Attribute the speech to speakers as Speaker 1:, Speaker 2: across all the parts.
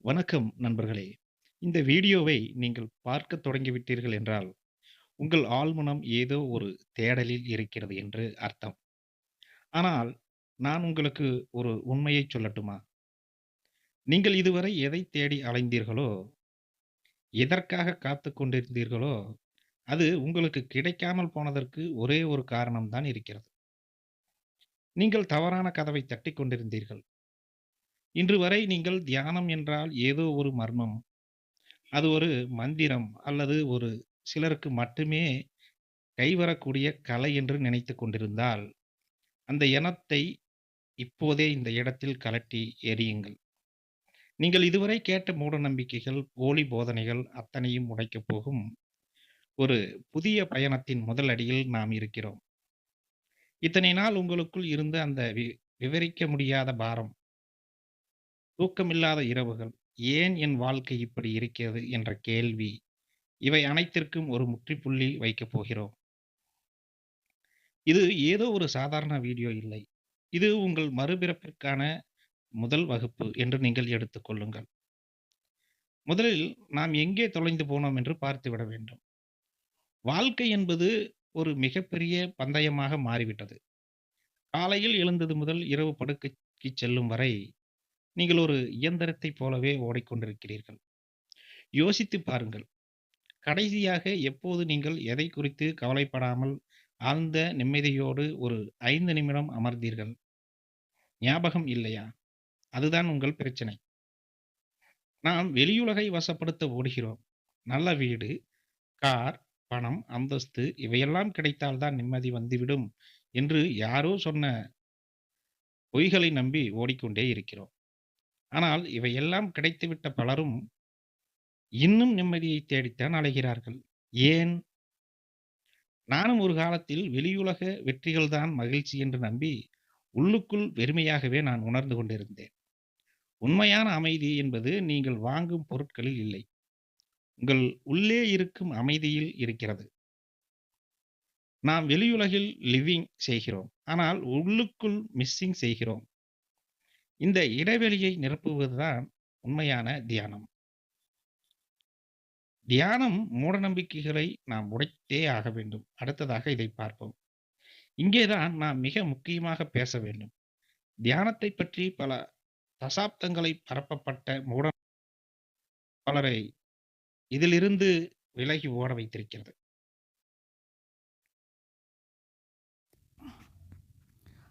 Speaker 1: வணக்கம் நண்பர்களே. இந்த வீடியோவை நீங்கள் பார்க்கத் தொடங்கிவிட்டீர்கள் என்றால், உங்கள் ஆழ்மனம் ஏதோ ஒரு தேடலில் இருக்கிறது என்று அர்த்தம். ஆனால், நான் உங்களுக்கு ஒரு உண்மையைச் சொல்லட்டுமா? நீங்கள் இதுவரை எதைத் தேடி அலைந்தீர்களோ, எதற்காக காத்துக் கொண்டிருந்தீர்களோ, அது உங்களுக்கு கிடைக்காமல் போனதற்கு ஒரே ஒரு காரணம் தான் இருக்கிறது. நீங்கள் தவறான கதவைத் தட்டிக் கொண்டிருந்தீர்கள். இன்று வரை நீங்கள் தியானம் என்றால் ஏதோ ஒரு மர்மம், அது ஒரு மந்திரம் அல்லது ஒரு சிலருக்கு மட்டுமே கைவரக்கூடிய கலை என்று நினைத்துக் கொண்டிருந்தால், அந்த எண்ணத்தை இப்போதே இந்த இடத்தில் கழற்றி எறியுங்கள். நீங்கள் இதுவரை கேட்ட மூட நம்பிக்கைகள், போலி போதனைகள் அத்தனையும் உடைக்கப் போகும் ஒரு புதிய பயணத்தின் முதல் அடியில் நாம் இருக்கிறோம். இத்தனை நாள் உங்களுக்குள் இருந்த அந்த விவரிக்க முடியாத பாரம், தூக்கமில்லாத இரவுகள், ஏன் என் வாழ்க்கை இப்படி இருக்கிறது என்ற கேள்வி, இவை அனைத்திற்கும் ஒரு முற்றுப்புள்ளி வைக்கப் போகிறோம். இது ஏதோ ஒரு சாதாரண வீடியோ இல்லை. இது உங்கள் மறுபிறப்பிற்கான முதல் வகுப்பு என்று நீங்கள் எடுத்துக் கொள்ளுங்கள். முதலில் நாம் எங்கே தொலைந்து போனோம் என்று பார்த்துவிட வேண்டும். வாழ்க்கை என்பது ஒரு மிகப்பெரிய பந்தயமாக மாறிவிட்டது. காலையில் எழுந்தது முதல் இரவு படுக்கைக்கு செல்லும் வரை நீங்கள் ஒரு இயந்திரத்தைப் போலவே ஓடிக்கொண்டிருக்கிறீர்கள். யோசித்துப் பாருங்கள். கடைசியாக எப்போது நீங்கள் எதை குறித்து கவலைப்படாமல் ஆழ்ந்த நிம்மதியோடு ஒரு 5 நிமிடம் அமர்ந்தீர்கள்? ஞாபகம் இல்லையா? அதுதான் உங்கள் பிரச்சனை. நாம் வெளியுலகை வசப்படுத்த ஓடுகிறோம். நல்ல வீடு, கார், பணம், அந்தஸ்து இவையெல்லாம் கிடைத்தால் தான் நிம்மதி வந்துவிடும் என்று யாரோ சொன்ன பொய்களை நம்பி ஓடிக்கொண்டே இருக்கிறோம். ஆனால் இவையெல்லாம் கிடைத்துவிட்ட பலரும் இன்னும் நிம்மதியை தேடித்தான் அலைகிறார்கள். ஏன்? நானும் ஒரு காலத்தில் வெளியுலக வெற்றிகள்தான் மகிழ்ச்சி என்று நம்பி உள்ளுக்குள் வெறுமையாகவே நான் உணர்ந்து கொண்டிருந்தேன். உண்மையான அமைதி என்பது நீங்கள் வாங்கும் பொருட்களில் இல்லை. உங்கள் உள்ளே இருக்கும் அமைதியில் இருக்கிறது. நாம் வெளியுலகில் லிவிங் செய்கிறோம். ஆனால் உள்ளுக்குள் மிஸ்ஸிங் செய்கிறோம். இந்த இடைவெளியை நிரப்புவதுதான் உண்மையான தியானம். தியானம் மூடநம்பிக்கைகளை நாம் உடைத்தே ஆக வேண்டும். அடுத்ததாக இதை பார்ப்போம். இங்கேதான் நாம் மிக முக்கியமாக பேச வேண்டும். தியானத்தை பற்றி பல தசாப்தங்களை பரப்பப்பட்ட பலரை இதிலிருந்து விலகி ஓட வைத்திருக்கிறது.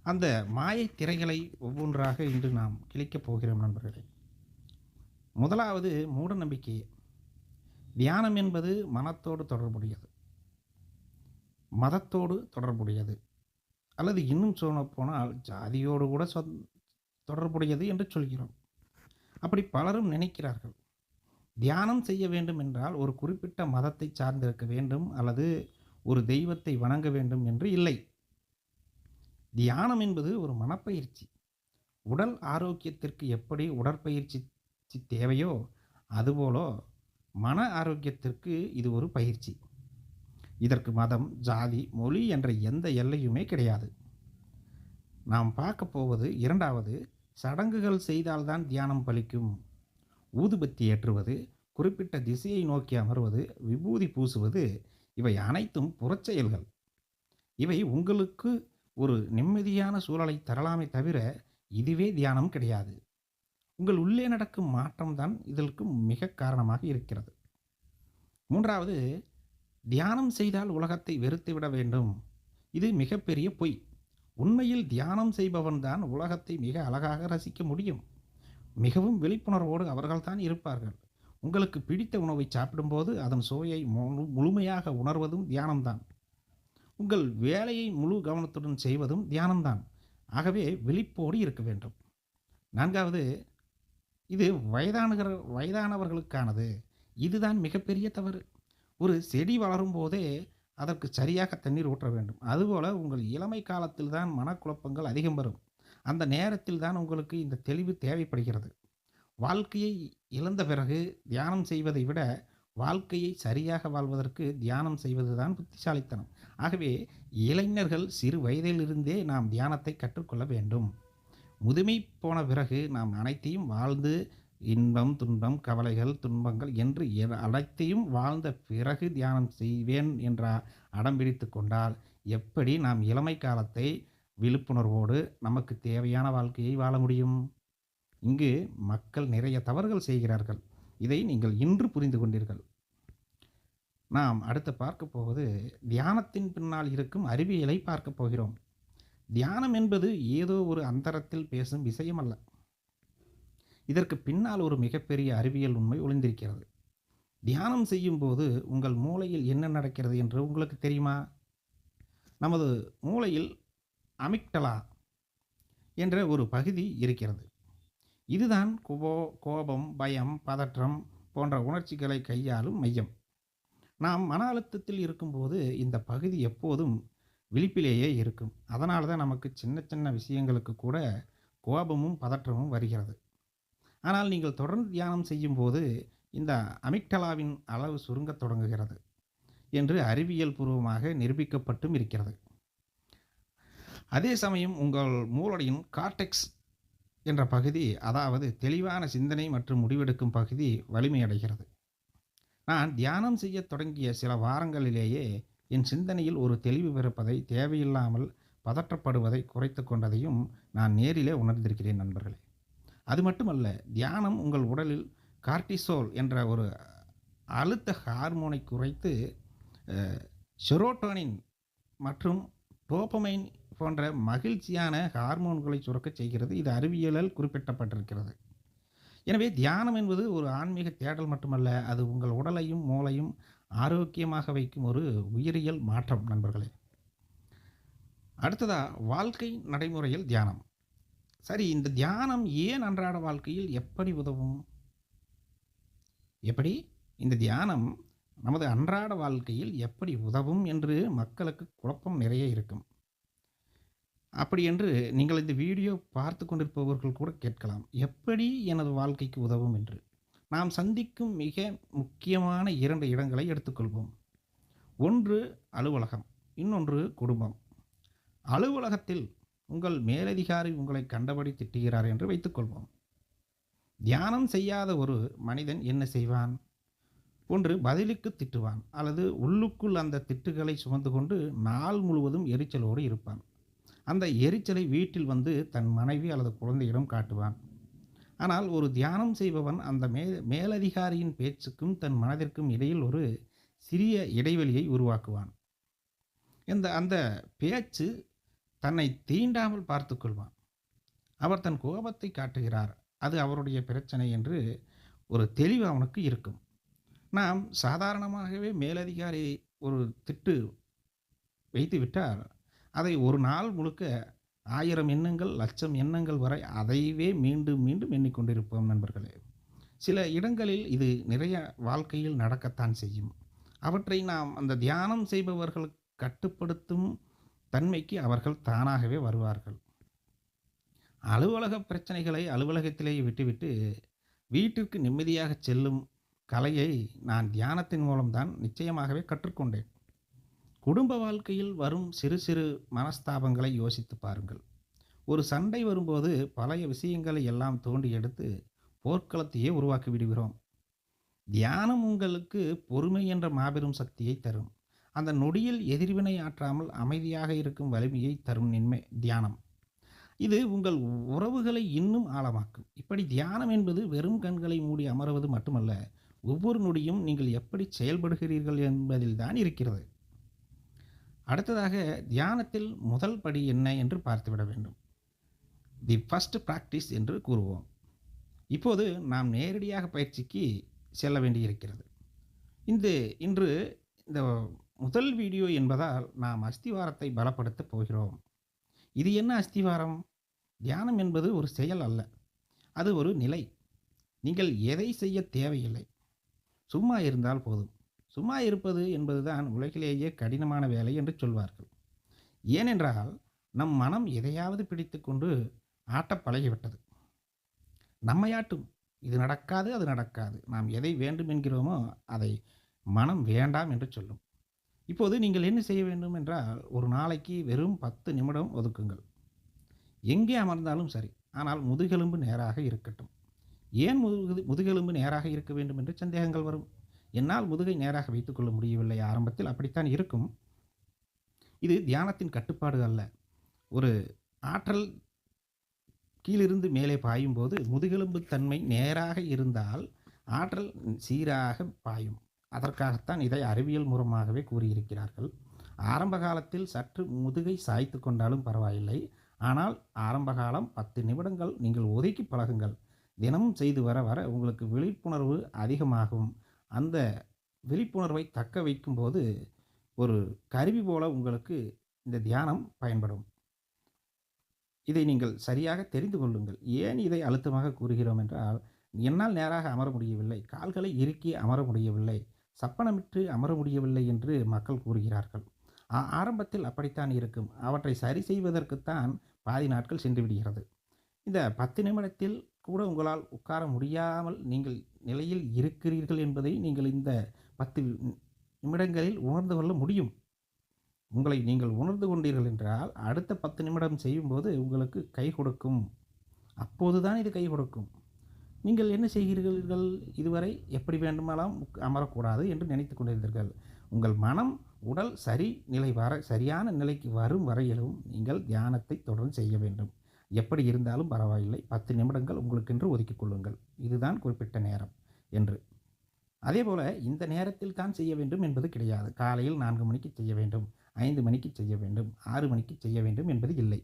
Speaker 1: அந்த மாயை திரைகளை ஒவ்வொன்றாக இன்று நாம் கிழிக்கப் போகிறோம் நண்பர்களே. முதலாவது மூடநம்பிக்கை. தியானம் என்பது மனத்தோடு தொடர்புடையது, மதத்தோடு தொடர்புடையது, அல்லது இன்னும் சொல்லப்போனால் ஜாதியோடு கூட தொடர்புடையது என்று சொல்கிறோம். அப்படி பலரும் நினைக்கிறார்கள். தியானம் செய்ய வேண்டும் என்றால் ஒரு குறிப்பிட்ட மதத்தை சார்ந்திருக்க வேண்டும் அல்லது ஒரு தெய்வத்தை வணங்க வேண்டும் என்று இல்லை. தியானம் என்பது ஒரு மனப்பயிற்சி. உடல் ஆரோக்கியத்திற்கு எப்படி உடற்பயிற்சி தேவையோ அதுபோல மன ஆரோக்கியத்திற்கு இது ஒரு பயிற்சி. இதற்கு மதம், ஜாதி, மொழி என்ற எந்த எல்லையுமே கிடையாது. நாம் பார்க்க போவது இரண்டாவது, சடங்குகள் செய்தால்தான் தியானம் பலிக்கும். ஊதுபத்தி ஏற்றுவது, குறிப்பிட்ட திசையை நோக்கி அமர்வது, விபூதி பூசுவது இவை அனைத்தும் புறச்செயல்கள். இவை உங்களுக்கு ஒரு நிம்மதியான சூழலை தரலாமே தவிர இதுவே தியானம் கிடையாது. உங்கள் உள்ளே நடக்கும் மாற்றம்தான் இதற்கு மிக காரணமாக இருக்கிறது. மூன்றாவது, தியானம் செய்தால் உலகத்தை வெறுத்துவிட வேண்டும். இது மிகப்பெரிய பொய். உண்மையில் தியானம் செய்பவன்தான் உலகத்தை மிக அழகாக ரசிக்க முடியும். மிகவும் விழிப்புணர்வோடு அவர்கள்தான் இருப்பார்கள். உங்களுக்கு பிடித்த உணவை சாப்பிடும்போது அதன் சுவையை முழுமையாக உணர்வதும் தியானம்தான். உங்கள் வேலையை முழு கவனத்துடன் செய்வதும் தியானம்தான். ஆகவே விழிப்போடு இருக்க வேண்டும். நான்காவது, இது வயதானவர்களுக்கானது. இதுதான் மிகப்பெரிய தவறு. ஒரு செடி வளரும் போதே அதற்கு சரியாக தண்ணீர் ஊற்ற வேண்டும். அதுபோல உங்கள் இளமை காலத்தில் தான் மனக்குழப்பங்கள் அதிகம் வரும். அந்த நேரத்தில் தான் உங்களுக்கு இந்த தெளிவு தேவைப்படுகிறது. வாழ்க்கையை இழந்த பிறகு தியானம் செய்வதை விட வாழ்க்கையை சரியாக வாழ்வதற்கு தியானம் செய்வதுதான் புத்திசாலித்தனம். ஆகவே இளைஞர்கள் சிறு வயதிலிருந்தே நாம் தியானத்தை கற்றுக்கொள்ள வேண்டும். முதுமை போன பிறகு நாம் அனைத்தையும் வாழ்ந்து இன்பம், துன்பம், கவலைகள், துன்பங்கள் என்று அனைத்தையும் வாழ்ந்த பிறகு தியானம் செய்வேன் என்ற அடம் பிடித்துக் கொண்டால், எப்படி நாம் இளமை காலத்தை விழிப்புணர்வோடு நமக்கு தேவையான வாழ்க்கையை வாழ முடியும்? இங்கு மக்கள் நிறைய தவறுகள் செய்கிறார்கள். இதை நீங்கள் இன்று புரிந்து கொண்டீர்கள். நாம் அடுத்து பார்க்கப் போவது தியானத்தின் பின்னால் இருக்கும் அறிவியலை பார்க்கப் போகிறோம். தியானம் என்பது ஏதோ ஒரு அந்தரத்தில் பேசும் விஷயம் அல்ல. இதற்கு பின்னால் ஒரு மிகப்பெரிய அறிவியல் உண்மை ஒளிந்திருக்கிறது. தியானம் செய்யும்போது உங்கள் மூளையில் என்ன நடக்கிறது என்று உங்களுக்கு தெரியுமா? நமது மூளையில் அமிக்டலா என்ற ஒரு பகுதி இருக்கிறது. இதுதான் கோபம், பயம், பதற்றம் போன்ற உணர்ச்சிகளை கையாளும் மையம். நாம் மன அழுத்தத்தில் இருக்கும்போது இந்த பகுதி எப்போதும் விழிப்பிலேயே இருக்கும். அதனால தான் நமக்கு சின்ன சின்ன விஷயங்களுக்கு கூட கோபமும் பதற்றமும் வருகிறது. ஆனால் நீங்கள் தொடர்ந்து தியானம் செய்யும்போது இந்த அமிக்டலாவின் அளவு சுருங்கத் தொடங்குகிறது என்று அறிவியல் பூர்வமாக நிரூபிக்கப்பட்டும் இருக்கிறது. அதே சமயம் உங்கள் மூளையின் கார்டெக்ஸ் என்ற பகுதி, அதாவது தெளிவான சிந்தனை மற்றும் முடிவெடுக்கும் பகுதி வலிமையடைகிறது. நான் தியானம் செய்ய தொடங்கிய சில வாரங்களிலேயே என் சிந்தனையில் ஒரு தெளிவு பிறப்பதை, தேவையில்லாமல் பதற்றப்படுவதை குறைத்து கொண்டதையும் நான் நேரிலே உணர்ந்திருக்கிறேன் நண்பர்களே. அது மட்டுமல்ல, தியானம் உங்கள் உடலில் கார்டிசோல் என்ற ஒரு அழுத்த ஹார்மோனை குறைத்து செரோட்டோனின் மற்றும் டோபமைன் போன்ற மகிழ்ச்சியான ஹார்மோன்களை சுரக்கச் செய்கிறது. இது அறிவியலால் குறிப்பிடப்பட்டிருக்கிறது. எனவே தியானம் என்பது ஒரு ஆன்மீக தேடல் மட்டுமல்ல, அது உங்கள் உடலையும் மூளையும் ஆரோக்கியமாக வைக்கும் ஒரு உயிரியல் மாற்றம் நண்பர்களே. அடுத்ததா, வாழ்க்கை நடைமுறையில் தியானம். சரி, இந்த தியானம் ஏன் அன்றாட வாழ்க்கையில் எப்படி உதவும்? எப்படி இந்த தியானம் நமது அன்றாட வாழ்க்கையில் எப்படி உதவும் என்று மக்களுக்கு குழப்பம் நிறைய இருக்கும். அப்படி என்று நீங்கள் இந்த வீடியோ பார்த்து கொண்டிருப்பவர்கள் கூட கேட்கலாம், எப்படி எனது வாழ்க்கைக்கு உதவும் என்று. நாம் சந்திக்கும் மிக முக்கியமான 2 இடங்களை எடுத்துக்கொள்வோம். ஒன்று அலுவலகம், இன்னொன்று குடும்பம். அலுவலகத்தில் உங்கள் மேலதிகாரி உங்களை கண்டபடி திட்டுகிறார் என்று வைத்துக்கொள்வோம். தியானம் செய்யாத ஒரு மனிதன் என்ன செய்வான்? ஒன்று பதிலுக்கு திட்டுவான், அல்லது உள்ளுக்குள் அந்த திட்டுகளை சுமந்து கொண்டு நாள் முழுவதும் எரிச்சலோடு இருப்பான். அந்த எரிச்சலை வீட்டில் வந்து தன் மனைவி அல்லது குழந்தையிடம் காட்டுவான். ஆனால் ஒரு தியானம் செய்பவன் அந்த மேலதிகாரியின் பேச்சுக்கும் தன் மனதிற்கும் இடையில் ஒரு சிறிய இடைவெளியை உருவாக்குவான். அந்த பேச்சு தன்னை தீண்டாமல் பார்த்து கொள்வான். அவர் தன் கோபத்தை காட்டுகிறார், அது அவருடைய பிரச்சனை என்று ஒரு தெளிவு அவனுக்கு இருக்கும். நாம் சாதாரணமாகவே மேலதிகாரி ஒரு திட்டு வைத்துவிட்டால் அதை ஒரு நாள் முழுக்க 1000 எண்ணங்கள், லட்சம் எண்ணங்கள் வரை அதைவே மீண்டும் மீண்டும் எண்ணிக்கொண்டிருப்போம் நண்பர்களே. சில இடங்களில் இது நிறைய வாழ்க்கையில் நடக்கத்தான் செய்யும். அவற்றை நாம் அந்த தியானம் செய்பவர்கள் கட்டுப்படுத்தும் தன்மைக்கு அவர்கள் தானாகவே வருவார்கள். அலுவலக பிரச்சனைகளை அலுவலகத்திலேயே விட்டுவிட்டு வீட்டிற்கு நிம்மதியாக செல்லும் கலையை நான் தியானத்தின் மூலம்தான் நிச்சயமாகவே கற்றுக்கொண்டேன். குடும்ப வாழ்க்கையில் வரும் சிறு சிறு மனஸ்தாபங்களை யோசித்து பாருங்கள். ஒரு சண்டை வரும்போது பழைய விஷயங்களை எல்லாம் தோண்டி எடுத்து போர்க்களத்தையே உருவாக்கி விடுகிறோம். தியானம் உங்களுக்கு பொறுமை என்ற மாபெரும் சக்தியை தரும். அந்த நொடியில் எதிர்வினை ஆற்றாமல் அமைதியாக இருக்கும் வலிமையை தரும் தியானம். இது உங்கள் உறவுகளை இன்னும் ஆழமாக்கும். இப்படி தியானம் என்பது வெறும் கண்களை மூடி அமர்வது மட்டுமல்ல, ஒவ்வொரு நொடியும் நீங்கள் எப்படி செயல்படுகிறீர்கள் என்பதில் தான் இருக்கிறது. அடுத்ததாக, தியானத்தில் முதல் படி என்ன என்று பார்த்துவிட வேண்டும். தி ஃபர்ஸ்ட் ப்ராக்டிஸ் என்று கூறுவோம். இப்போது நாம் நேரடியாக பயிற்சிக்கு செல்ல வேண்டியிருக்கிறது. இன்று இந்த முதல் வீடியோ என்பதால் நாம் அஸ்திவாரத்தை பலப்படுத்தப் போகிறோம். இது என்ன அஸ்திவாரம்? தியானம் என்பது ஒரு செயல் அல்ல, அது ஒரு நிலை. நீங்கள் எதை செய்ய தேவையில்லை, சும்மா இருந்தால் போதும். சும்மா இருப்பது என்பதுதான் உலகிலேயே கடினமான வேலை என்று சொல்வார்கள். ஏனென்றால் நம் மனம் எதையாவது பிடித்து கொண்டு ஆட்டப் பழகிவிட்டது. நம்மையாட்டும். இது நடக்காது, அது நடக்காது. நாம் எதை வேண்டும் என்கிறோமோ அதை மனம் வேண்டாம் என்று சொல்லும். இப்போது நீங்கள் என்ன செய்ய வேண்டும் என்றால், ஒரு நாளைக்கு வெறும் 10 நிமிடம் ஒதுக்குங்கள். எங்கே அமர்ந்தாலும் சரி, ஆனால் முதுகெலும்பு நேராக இருக்கட்டும். ஏன் முதுகெலும்பு நேராக இருக்க வேண்டும் என்று சந்தேகங்கள் வரும். என்னால் முதுகை நேராக வைத்துக்கொள்ள முடியவில்லை. ஆரம்பத்தில் அப்படித்தான் இருக்கும். இது தியானத்தின் கட்டுப்பாடு அல்ல. ஒரு ஆற்றல் கீழிருந்து மேலே பாயும்போது முதுகெலும்பு தன்மை நேராக இருந்தால் ஆற்றல் சீராக பாயும். அதற்காகத்தான் இதை அறிவியல் மூலமாகவே கூறியிருக்கிறார்கள். ஆரம்ப காலத்தில் சற்று முதுகை சாய்த்து கொண்டாலும் பரவாயில்லை. ஆனால் ஆரம்ப காலம் 10 நிமிடங்கள் நீங்கள் ஒதுக்கி பழகுங்கள். தினமும் செய்து வர வர உங்களுக்கு விழிப்புணர்வு அதிகமாகும். அந்த விழிப்புணர்வை தக்க வைக்கும்போது ஒரு கருவி போல உங்களுக்கு இந்த தியானம் பயன்படும். இதை நீங்கள் சரியாக தெரிந்து கொள்ளுங்கள். ஏன் இதை அழுத்தமாக கூறுகிறோம் என்றால், என்னால் நேராக அமர முடியவில்லை, கால்களை இறுக்கி அமர முடியவில்லை, சப்பனமிட்டு அமர முடியவில்லை என்று மக்கள் கூறுகிறார்கள். ஆரம்பத்தில் அப்படித்தான் இருக்கும். அவற்றை சரி செய்வதற்குத்தான் பாதி நாட்கள் சென்று விடுகிறது. இந்த 10 நிமிடத்தில் கூட உங்களால் உட்கார முடியாமல் நீங்கள் நிலையில் இருக்கிறீர்கள் என்பதை நீங்கள் இந்த 10 நிமிடங்களில் உணர்ந்து கொள்ள முடியும். உங்களை நீங்கள் உணர்ந்து கொண்டீர்கள் என்றால் அடுத்த 10 நிமிடம் செய்யும்போது உங்களுக்கு கை கொடுக்கும். அப்போதுதான் இது கை கொடுக்கும். நீங்கள் என்ன செய்கிறீர்கள்? இதுவரை எப்படி வேண்டுமானாலும் அமரக்கூடாது என்று நினைத்து கொண்டிருந்தீர்கள். உங்கள் மனம், உடல் சரியான நிலைக்கு வரும் வரையிலும் நீங்கள் தியானத்தை தொடர்ந்து செய்ய வேண்டும். எப்படி இருந்தாலும் பரவாயில்லை, 10 நிமிடங்கள் உங்களுக்கென்று ஒதுக்கிக் கொள்ளுங்கள். இதுதான் குறிப்பிட்ட நேரம் என்று. அதேபோல இந்த நேரத்தில் தான் செய்ய வேண்டும் என்பது கிடையாது. காலையில் 4 மணிக்கு செய்ய வேண்டும், 5 மணிக்கு செய்ய வேண்டும், 6 மணிக்கு செய்ய வேண்டும் என்பது இல்லை.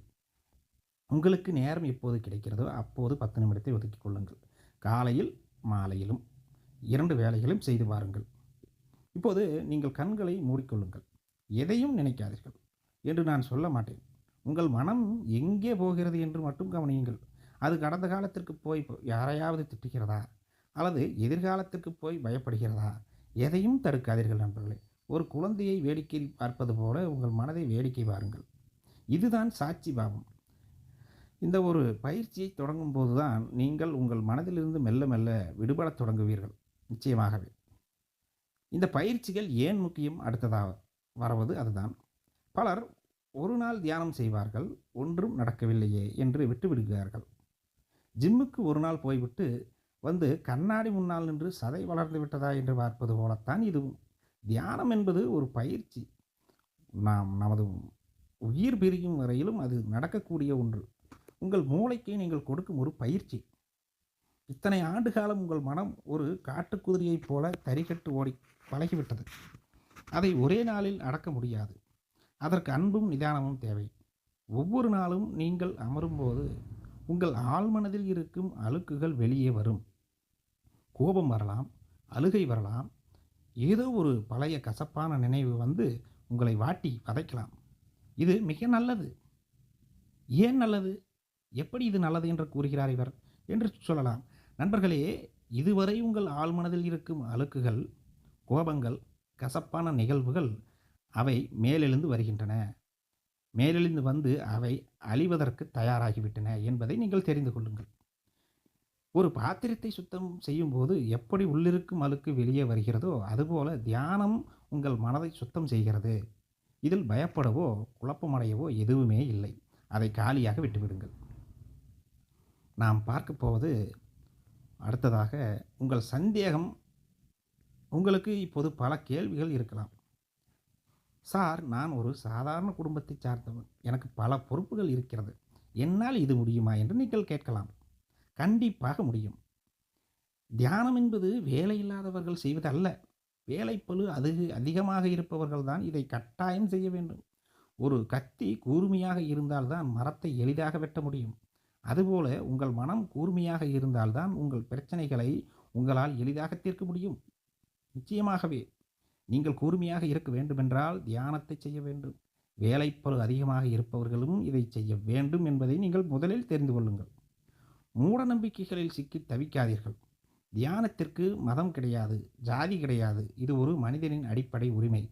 Speaker 1: உங்களுக்கு நேரம் எப்போது கிடைக்கிறதோ அப்போது 10 நிமிடத்தை ஒதுக்கிக் கொள்ளுங்கள். காலையில் மாலையிலும் 2 வேளைகளும் செய்து பாருங்கள். இப்போது நீங்கள் கண்களை மூடிக்கொள்ளுங்கள். எதையும் நினைக்காதீர்கள் என்று நான் சொல்ல மாட்டேன். உங்கள் மனம் எங்கே போகிறது என்று மட்டும் கவனியுங்கள். அது கடந்த காலத்திற்கு போய் யாரையாவது திட்டுகிறதா, அல்லது எதிர்காலத்திற்கு போய் பயப்படுகிறதா? எதையும் தடுக்காதீர்கள் நண்பர்களே. ஒரு குழந்தையை வேடிக்கை பார்ப்பது போல உங்கள் மனதை வேடிக்கை பாருங்கள். இதுதான் சாட்சி பாவம். இந்த ஒரு பயிற்சியை தொடங்கும் போதுதான் நீங்கள் உங்கள் மனதிலிருந்து மெல்ல மெல்ல விடுபடத் தொடங்குவீர்கள். நிச்சயமாகவே இந்த பயிற்சிகள் ஏன் முக்கியம்? அடுத்ததாக வரவது அதுதான். பலர் ஒரு நாள் தியானம் செய்வார்கள், ஒன்றும் நடக்கவில்லையே என்று விட்டு விடுகிறார்கள். ஜிம்முக்கு ஒரு நாள் போய்விட்டு வந்து கண்ணாடி முன்னால் நின்று சதை வளர்ந்து விட்டதா என்று பார்ப்பது போலத்தான் இதுவும். தியானம் என்பது ஒரு பயிற்சி. நமது உயிர் பிரியும் வரையிலும் அது நடக்கக்கூடிய ஒன்று. உங்கள் மூளைக்கு நீங்கள் கொடுக்கும் ஒரு பயிற்சி. இத்தனை ஆண்டு காலம் உங்கள் மனம் ஒரு காட்டுக்குதிரையைப் போல தறிகட்டு ஓடி பழகிவிட்டது. அதை ஒரே நாளில் அடக்க முடியாது. அதற்கு அன்பும் நிதானமும் தேவை. ஒவ்வொரு நாளும் நீங்கள் அமரும்போது உங்கள் ஆழ்மனதில் இருக்கும் அழுக்குகள் வெளியே வரும். கோபம் வரலாம், அழுகை வரலாம், ஏதோ ஒரு பழைய கசப்பான நினைவு வந்து உங்களை வாட்டி வதைக்கலாம். இது மிக நல்லது. ஏன் நல்லது? எப்படி இது நல்லது என்று கூறுகிறார் இவர் என்று சொல்லலாம். நண்பர்களே, இதுவரை உங்கள் ஆழ்மனதில் இருக்கும் அழுக்குகள், கோபங்கள், கசப்பான நிகழ்வுகள் அவை மேலெழுந்து வருகின்றன. மேலெழுந்து வந்து அவை அழிவதற்கு தயாராகிவிட்டன என்பதை நீங்கள் தெரிந்து கொள்ளுங்கள். ஒரு பாத்திரத்தை சுத்தம் செய்யும் போது எப்படி உள்ளிருக்கும் அழுக்கு வெளியே வருகிறதோ அதுபோல தியானம் உங்கள் மனதை சுத்தம் செய்கிறது. இதில் பயப்படவோ குழப்பமடையவோ எதுவுமே இல்லை. அதை காலியாக விட்டுவிடுங்கள். நாம் பார்க்க போவது அடுத்ததாக உங்கள் சந்தேகம். உங்களுக்கு இப்போது பல கேள்விகள் இருக்கலாம். சார், நான் ஒரு சாதாரண குடும்பத்தை சார்ந்தவன், எனக்கு பல பொறுப்புகள் இருக்கிறது, என்னால் இது முடியுமா என்று நீங்கள் கேட்கலாம். கண்டிப்பாக முடியும். தியானம் என்பது வேலையில்லாதவர்கள் செய்வது அல்ல. வேலைப்பளு அதிகமாக இருப்பவர்கள் தான் இதை கட்டாயம் செய்ய வேண்டும். ஒரு கத்தி கூர்மையாக இருந்தால்தான் மரத்தை எளிதாக வெட்ட முடியும். அதுபோல உங்கள் மனம் கூர்மையாக இருந்தால்தான் உங்கள் பிரச்சனைகளை உங்களால் எளிதாக தீர்க்க முடியும். நிச்சயமாகவே நீங்கள் கூர்மையாக இருக்க வேண்டுமென்றால் தியானத்தை செய்ய வேண்டும். வேலைப்பளு அதிகமாக இருப்பவர்களும் இதை செய்ய வேண்டும் என்பதை நீங்கள் முதலில் தெரிந்து கொள்ளுங்கள். மூட நம்பிக்கைகளில் சிக்கி தவிக்காதீர்கள். தியானத்திற்கு மதம் கிடையாது, ஜாதி கிடையாது. இது ஒரு மனிதனின் அடிப்படை உரிமை.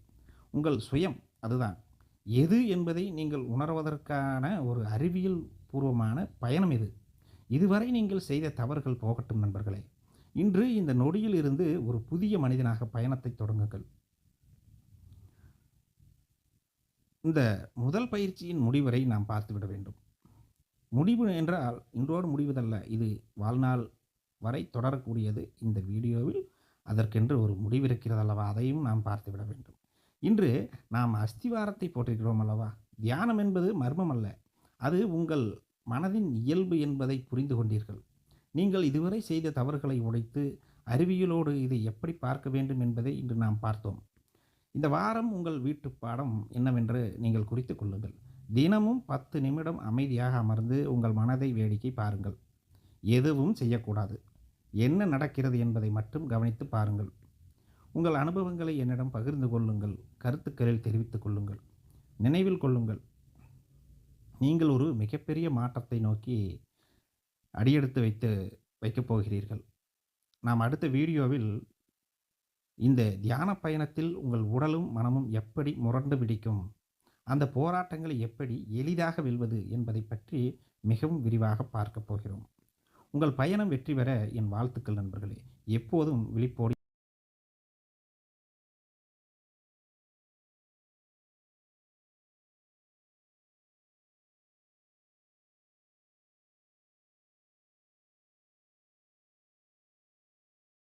Speaker 1: உங்கள் சுயம் அதுதான். எது என்பதை நீங்கள் உணர்வதற்கான ஒரு அறிவியல் பூர்வமான பயணம் இது. இதுவரை நீங்கள் செய்த தவறுகள் போகட்டும் நண்பர்களே. இன்று இந்த நொடியில் இருந்து ஒரு புதிய மனிதனாக பயணத்தை தொடங்குங்கள். இந்த முதல் பயிற்சியின் முடிவரை நாம் பார்த்துவிட வேண்டும். முடிவு என்றால் இன்றோடு முடிவதல்ல. இது வாழ்நாள்
Speaker 2: வரை தொடரக்கூடியது இந்த வீடியோவில். அதற்கென்று ஒரு முடிவிருக்கிறது அல்லவா? அதையும் நாம் பார்த்துவிட வேண்டும். இன்று நாம் அஸ்திவாரத்தை போற்றிருக்கிறோம் அல்லவா? தியானம் என்பது மர்மம் அல்ல. அது உங்கள் மனதின் இயல்பு என்பதை புரிந்து கொண்டீர்கள். நீங்கள் இதுவரை செய்த தவறுகளை உடைத்து அறிவியலோடு இதை எப்படி பார்க்க வேண்டும் என்பதை இன்று நாம் பார்த்தோம். இந்த வாரம் உங்கள் வீட்டு பாடம் என்னவென்று நீங்கள் குறித்துக் கொள்ளுங்கள். தினமும் 10 நிமிடம் அமைதியாக அமர்ந்து உங்கள் மனதை வேடிக்கை பாருங்கள். எதுவும் செய்யக்கூடாது. என்ன நடக்கிறது என்பதை மட்டும் கவனித்து பாருங்கள். உங்கள் அனுபவங்களை என்னிடம் பகிர்ந்து கொள்ளுங்கள். கருத்துக்களில் தெரிவித்துக் கொள்ளுங்கள். நினைவில் கொள்ளுங்கள், நீங்கள் ஒரு மிகப்பெரிய மாற்றத்தை நோக்கி அடியெடுத்து வைக்கப் போகிறீர்கள். நாம் அடுத்த வீடியோவில் இந்த தியான பயணத்தில் உங்கள் உடலும் மனமும் எப்படி முரண்டு பிடிக்கும், அந்த போராட்டங்களை எப்படி எளிதாக வெல்வது என்பதை பற்றி மிகவும் விரிவாக பார்க்கப் போகிறோம். உங்கள் பயணம் வெற்றி பெற என் வாழ்த்துக்கள் நண்பர்களே. எப்போதும் விழிப்போடு